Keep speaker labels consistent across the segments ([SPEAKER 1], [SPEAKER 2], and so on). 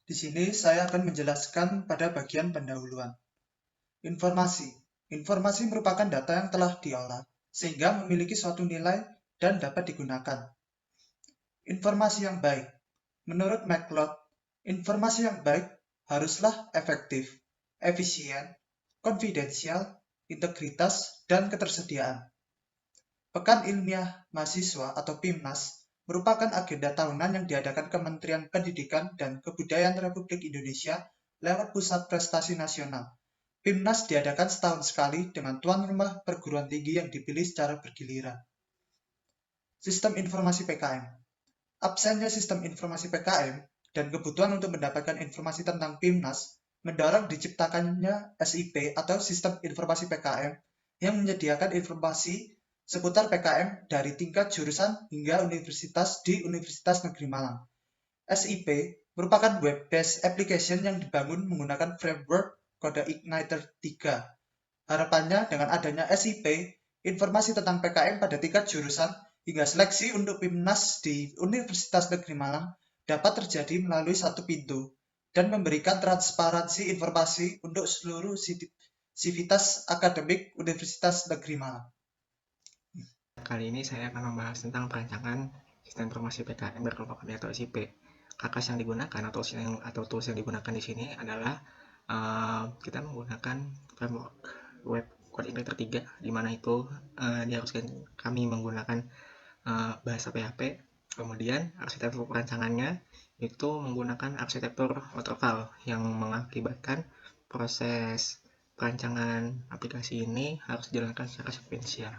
[SPEAKER 1] Di sini saya akan menjelaskan pada bagian pendahuluan. Informasi. Informasi merupakan data yang telah diolah, sehingga memiliki suatu nilai dan dapat digunakan. Informasi yang baik. Menurut McLeod, informasi yang baik haruslah efektif, efisien, konfidensial, integritas, dan ketersediaan. Pekan Ilmiah Mahasiswa atau PIMNAS merupakan agenda tahunan yang diadakan Kementerian Pendidikan dan Kebudayaan Republik Indonesia lewat Pusat Prestasi Nasional. PIMNAS diadakan setahun sekali dengan tuan rumah perguruan tinggi yang dipilih secara bergiliran. Sistem Informasi PKM. Absennya sistem informasi PKM dan kebutuhan untuk mendapatkan informasi tentang PIMNAS mendorong diciptakannya SIP atau Sistem Informasi PKM yang menyediakan informasi seputar PKM dari tingkat jurusan hingga universitas di Universitas Negeri Malang. SIP merupakan web-based application yang dibangun menggunakan framework kode Igniter 3. Harapannya dengan adanya SIP, informasi tentang PKM pada tingkat jurusan hingga seleksi untuk PIMNAS di Universitas Negeri Malang dapat terjadi melalui satu pintu dan memberikan transparansi informasi untuk seluruh sivitas akademik Universitas Negeri Malang.
[SPEAKER 2] Kali ini saya akan membahas tentang perancangan sistem informasi PKM berkelompok atau SIP. Kakas yang digunakan atau tools yang digunakan di sini adalah kita menggunakan framework web coordinator 3, di mana itu diharuskan kami menggunakan bahasa PHP. Kemudian arsitektur perancangannya itu menggunakan arsitektur waterfall yang mengakibatkan proses perancangan aplikasi ini harus dijalankan secara sekuensial.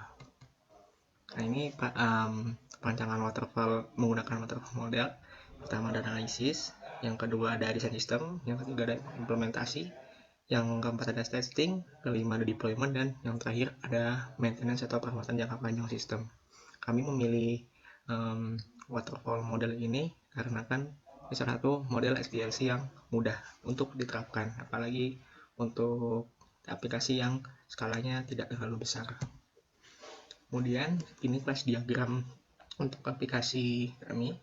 [SPEAKER 2] Nah, ini perancangan waterfall menggunakan waterfall model. Pertama ada analisis, yang kedua ada desain sistem, yang ketiga ada implementasi, yang keempat ada testing, kelima ada deployment, dan yang terakhir ada maintenance atau perawatan jangka panjang sistem. Kami memilih waterfall model ini karena kan ini salah satu model SDLC yang mudah untuk diterapkan, apalagi untuk aplikasi yang skalanya tidak terlalu besar. Kemudian ini flash diagram untuk aplikasi kami.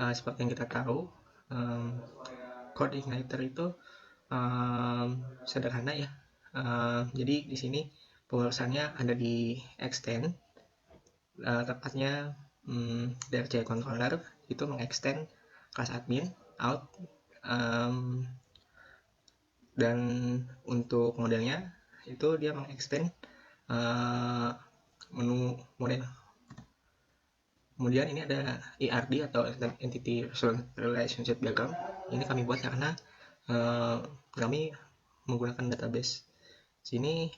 [SPEAKER 2] Seperti yang kita tahu, Coordinator itu sederhana ya. Jadi di sini pembalasannya ada di extend, tepatnya DRC controller itu mengextend kelas admin out, dan untuk modelnya itu dia mengextend menu model. Kemudian ini ada ERD atau Entity Relationship Diagram. Ini kami buat karena kami menggunakan database. Sini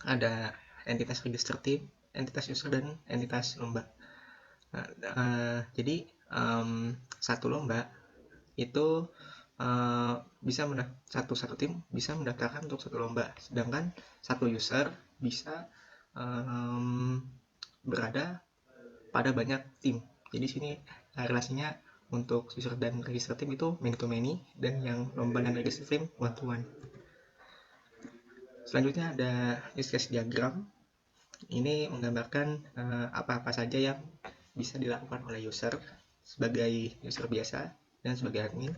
[SPEAKER 2] ada entitas register team, entitas user, dan entitas lomba. Jadi satu lomba itu bisa satu tim bisa mendaftarkan untuk satu lomba, sedangkan satu user bisa berada pada banyak tim. Jadi sini relasinya untuk user dan register tim itu many to many, dan yang lomba dan register tim one to one. Selanjutnya ada use case diagram. Ini menggambarkan apa-apa saja yang bisa dilakukan oleh user sebagai user biasa dan sebagai admin.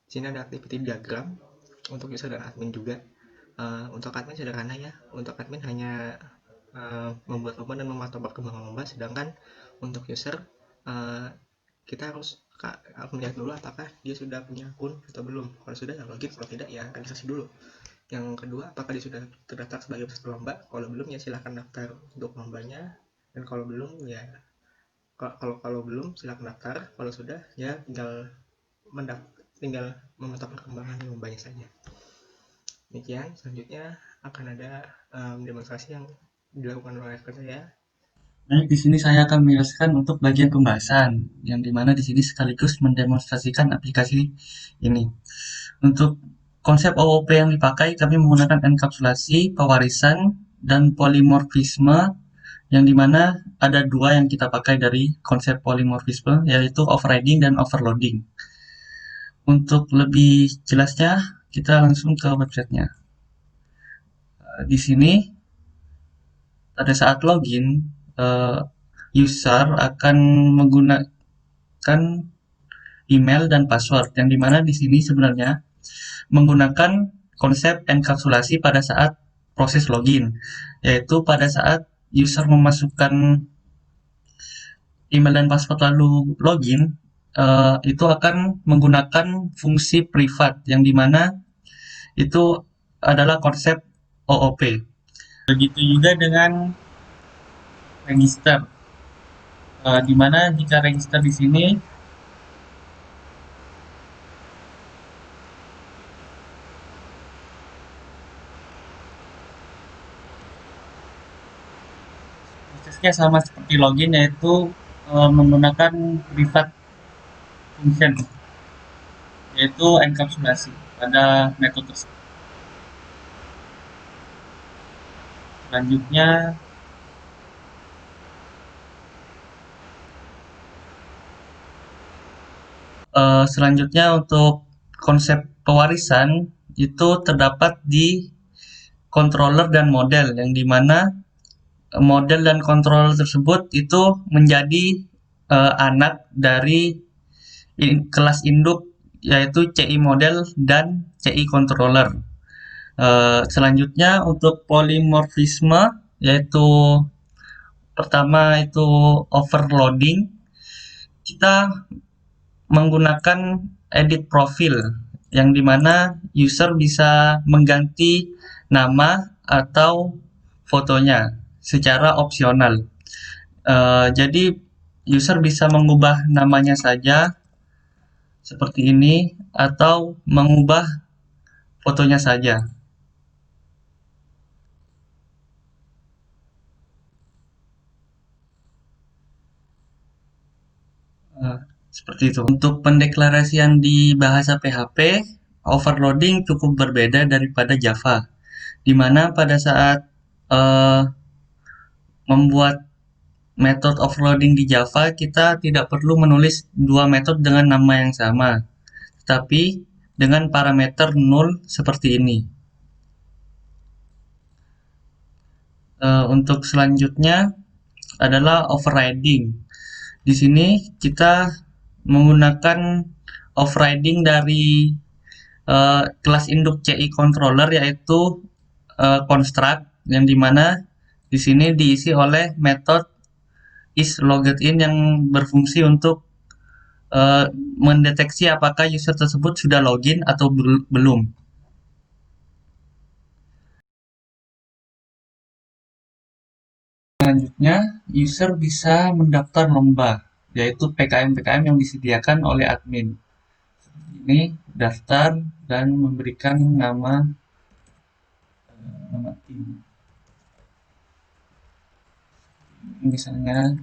[SPEAKER 2] Di sini ada activity diagram untuk user dan admin juga. Untuk admin sederhana ya. Untuk admin hanya membuat lomba dan memantau perkembangan lomba, sedangkan untuk user kita harus melihat dulu apakah dia sudah punya akun atau belum. Kalau sudah ya login, kalau tidak ya registrasi dulu. Yang kedua, apakah dia sudah terdaftar sebagai peserta lomba. Kalau belum ya silahkan daftar untuk lombanya, dan kalau belum ya kalau belum silahkan daftar. Kalau sudah ya tinggal memantau perkembangan lombanya saja. Demikian. Selanjutnya akan ada demonstrasi yang dilakukan oleh rekan saya.
[SPEAKER 3] Baik, di sini saya akan menjelaskan untuk bagian pembahasan, yang dimana di sini sekaligus mendemonstrasikan aplikasi ini. Untuk konsep OOP yang dipakai, kami menggunakan enkapsulasi, pewarisan, dan polimorfisme, yang dimana ada dua yang kita pakai dari konsep polimorfisme, yaitu overriding dan overloading. Untuk lebih jelasnya, kita langsung ke websitenya. Di sini pada saat login, user akan menggunakan email dan password, yang dimana di sini sebenarnya menggunakan konsep enkapsulasi pada saat proses login, yaitu pada saat user memasukkan email dan password lalu login, itu akan menggunakan fungsi privat, yang dimana itu adalah konsep OOP. Begitu juga dengan register, di mana jika register di sini prosesnya sama seperti login, yaitu menggunakan privat function, yaitu enkapsulasi pada metode tersebut. Selanjutnya untuk konsep pewarisan itu terdapat di controller dan model, yang dimana model dan controller tersebut itu menjadi anak dari kelas induk, yaitu CI model dan CI controller. Selanjutnya untuk polimorfisme, yaitu pertama itu overloading, kita menggunakan edit profil, yang dimana user bisa mengganti nama atau fotonya secara opsional. Jadi user bisa mengubah namanya saja seperti ini, atau mengubah fotonya saja. Seperti itu. Untuk pendeklarasian di bahasa PHP, overloading cukup berbeda daripada Java, di mana pada saat membuat metode overloading di Java, kita tidak perlu menulis dua metode dengan nama yang sama, tapi dengan parameter null seperti ini. Untuk selanjutnya adalah overriding. Di sini kita menggunakan overriding dari kelas induk CI controller, yaitu construct, yang dimana di sini diisi oleh metode isLoggedIn yang berfungsi untuk mendeteksi apakah user tersebut sudah login atau belum. Selanjutnya, user bisa mendaftar lomba, yaitu PKM-PKM yang disediakan oleh admin. Ini daftar dan memberikan nama tim. Misalnya,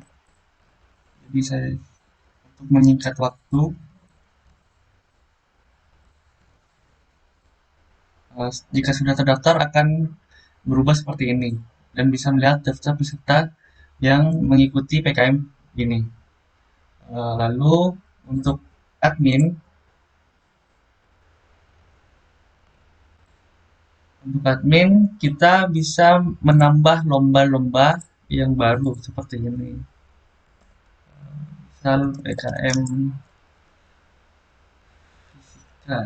[SPEAKER 3] jadi saya untuk menyingkat waktu, jika sudah terdaftar akan berubah seperti ini, dan bisa melihat daftar peserta yang mengikuti PKM ini. Lalu untuk admin, kita bisa menambah lomba-lomba yang baru seperti ini. Misal PKM fisika.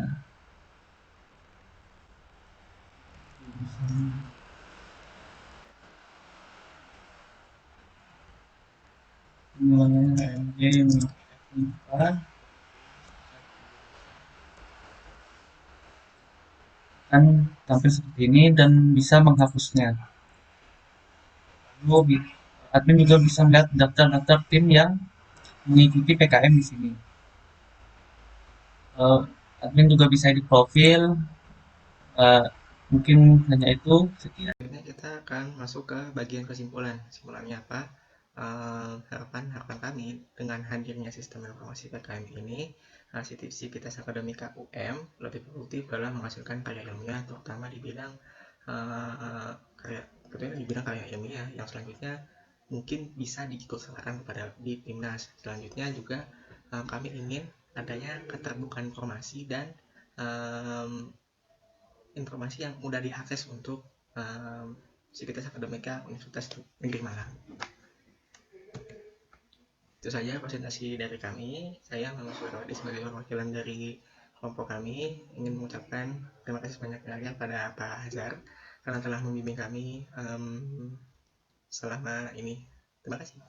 [SPEAKER 3] Akan tampil seperti ini dan bisa menghapusnya. Lalu admin juga bisa melihat daftar-daftar tim yang mengikuti PKM di sini. Admin juga bisa edit profil. Mungkin hanya itu.
[SPEAKER 2] Selanjutnya kita akan masuk ke bagian kesimpulan. Kesimpulannya apa? Harapan kami dengan hadirnya sistem informasi PKM ini, Sivitas Akademika UM lebih produktif dalam menghasilkan karya ilmiah, terutama di bidang karya ilmiah yang selanjutnya mungkin bisa diikutsertakan pada di Timnas. Selanjutnya juga kami ingin adanya keterbukaan informasi dan informasi yang mudah diakses untuk Sivitas Akademika Universitas Negeri Malang. Itu saja presentasi dari kami. Saya Muhammad Surawadi sebagai perwakilan dari kelompok kami ingin mengucapkan terima kasih sebanyak-banyaknya pada Pak Hazar karena telah membimbing kami selama ini. Terima kasih.